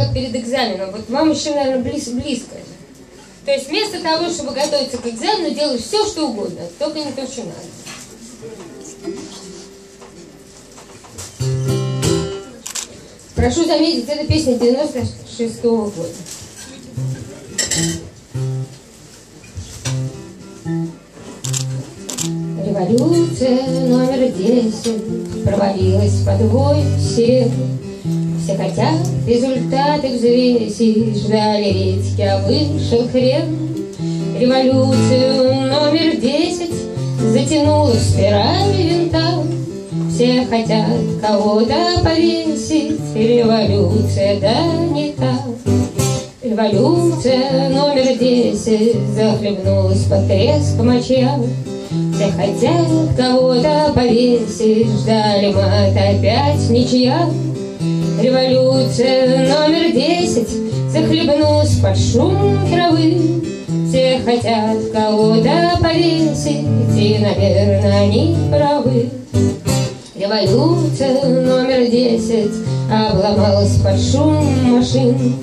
как перед экзаменом. Вот вам еще, наверное, близко. То есть вместо того, чтобы готовиться к экзамену, делаешь все, что угодно, только не то, что надо. Прошу заметить, это песня 96-го года. Революция номер 10 провалилась под вой всех. Все хотят результаты взвесить, ждали редьки, а вышел хрен. Революцию номер 10 затянула в спирали винта. Все хотят кого-то повесить, революция да не та. Революция номер 10 захлебнулась под треск мочья. Все хотят кого-то повесить, ждали мат, опять ничья. Революция номер 10 захлебнулась под шум травы. Все хотят кого-то повесить, и, наверное, они правы. Революция номер 10 обломалась под шум машин.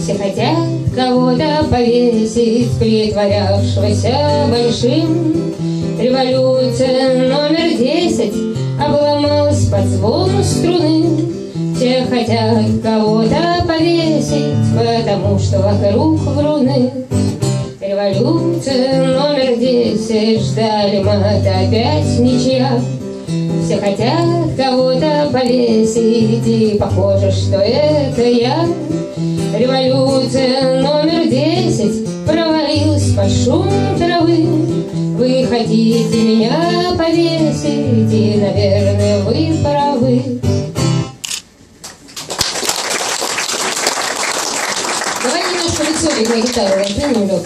Все хотят кого-то повесить, притворявшегося большим. Революция номер 10 обломалась под звон струны. Все хотят кого-то повесить, потому что вокруг вруны. Революция номер 10 ждали мат, опять ничья. Все хотят кого-то повесить, и похоже, что это я. Революция номер 10 провалилась под шум травы. Вы хотите меня повесить, и, наверное, вы правы. Давай немножко лицо на гитару раздвинем, Лёг.